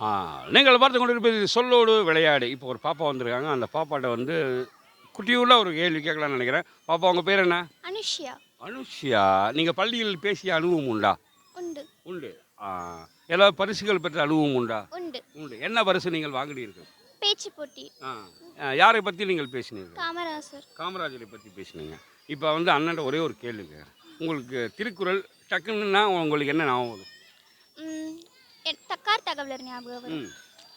ஆ நீங்கள் பார்த்து கொண்டிருப்பது சொல்லோடு விளையாடு. இப்போ ஒரு பாப்பா வந்திருக்காங்க. அந்த பாப்பாட்ட வந்து குட்டியூல ஒரு கேள்வி கேட்கலான்னு நெனைக்கிறேன். பாப்பா உங்க பேர் என்ன? அனுஷ்யா. அனுஷ்யா. நீங்க பள்ளியில் பேசிய அனுபவம் உண்டா? உண்டு. உண்டு. ஆ ஏதாவது பரிசுகள் பெற்ற அனுபவம் உண்டா? உண்டு. உண்டு. என்ன பரிசு நீங்கள் வாங்கினீர்கள்? பேச்சு போட்டி. ஆ யாரை பத்தி நீங்கள் பேசினீர்கள்? காமராசர். காமராஜரை பத்தி பேசினீங்க. இப்போ வந்து அண்ணன்ட்ட ஒரே ஒரு கேள்வி கேட்குறேன். உங்களுக்கு திருக்குறள் டக்குன்னுன்னா உங்களுக்கு என்ன ஞாபகம் வரும்? ம், தக்கார் தகவலர் ஞாபகம் வரும். ம்.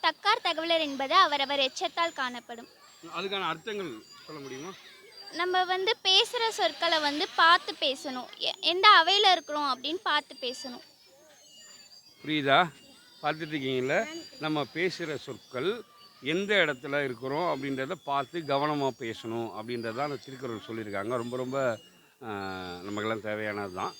தக்கார் தகவலர் என்பது அவரவர் எச்சத்தால் காணப்படும். அதுக்கான அர்த்தங்கள் சொல்ல முடியுமா? நம்ம வந்து பேசுகிற சொற்களை வந்து பார்த்து பேசணும். எந்த அவையில் இருக்கிறோம் அப்படின்னு பார்த்து பேசணும். புரியுதா? பார்த்துட்டு இருக்கீங்கல்ல? நம்ம பேசுகிற சொற்கள் எந்த இடத்துல இருக்கிறோம் அப்படின்றத பார்த்து கவனமாக பேசணும் அப்படின்றத அந்த திருக்குறள் சொல்லியிருக்காங்க. ரொம்ப ரொம்ப நமக்கெல்லாம் தேவையானது தான்.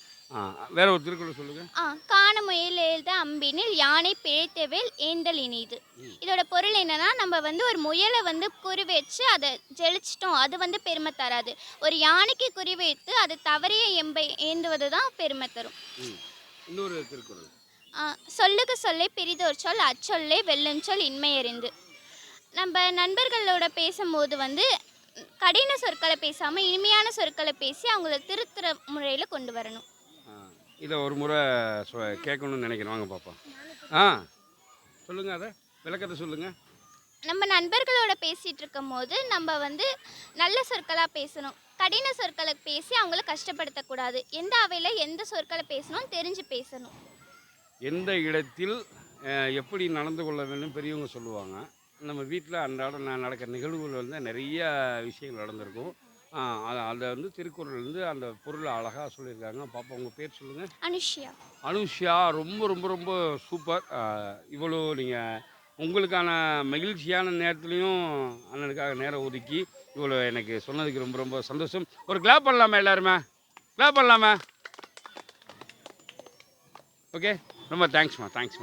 வேற ஒரு திருக்குறள் சொல்லுங்கள். காணமுயல் எழுத அம்பினில் யானை பிழைத்தவேல் ஏந்தல் இனிது. இதோட பொருள் என்னன்னா, நம்ம வந்து ஒரு முயலை வந்து குறி வச்சு அதை ஜெயிச்சிட்டோம், அது வந்து பெருமை தராது. ஒரு யானைக்கு குறி வைத்து அது தவறிய எம்பை ஏந்துவது தான் பெருமை தரும். இன்னொரு திருக்குறள். சொல்லுக்கு சொல்லை பிரிதோர் சொல் அச்சொல்லே வெல்லும் சொல் இன்மையறிந்து. நம்ம நண்பர்களோட பேசும்போது வந்து கடின சொற்களை பேசாமல் இனிமையான சொற்களை பேசி அவங்கள திருத்துற முறையில் கொண்டு வரணும். இதை ஒரு முறை கேட்கணும்னு நினைக்கிறேன். வாங்க பாப்பா. ஆ சொல்லுங்கள், அதை விளக்கத்தை சொல்லுங்கள். நம்ம நண்பர்களோட பேசிகிட்டு இருக்கும் போது நம்ம வந்து நல்ல சொற்களாக பேசணும். கடின சொற்களை பேசி அவங்கள கஷ்டப்படுத்தக்கூடாது. எந்த அவையில் எந்த சொற்களை பேசணும் தெரிஞ்சு பேசணும். எந்த இடத்தில் எப்படி நடந்து கொள்ள வேண்டும் பெரியவங்க சொல்லுவாங்க. நம்ம வீட்டில் அன்றாடம் நடக்கிற நிகழ்வுகள் வந்து நிறைய விஷயங்கள் நடந்திருக்கும். அதை வந்து திருக்குறள் வந்து அந்த பொருளை அழகாக சொல்லியிருக்காங்க. பாப்பா உங்கள் பேர் சொல்லுங்கள். அனுஷ்யா. அனுஷ்யா ரொம்ப ரொம்ப ரொம்ப சூப்பர். இவ்வளோ நீங்கள் உங்களுக்கான மகிழ்ச்சியான நேரத்துலையும் அண்ணனுக்காக நேரம் ஒதுக்கி இவ்வளோ எனக்கு சொன்னதுக்கு ரொம்ப ரொம்ப சந்தோஷம். ஒரு கிளாப் பண்ணலாமா? எல்லாருமே கிளாப் பண்ணலாமா? ஓகே, ரொம்ப தேங்க்ஸ்மா. தேங்க்ஸ்.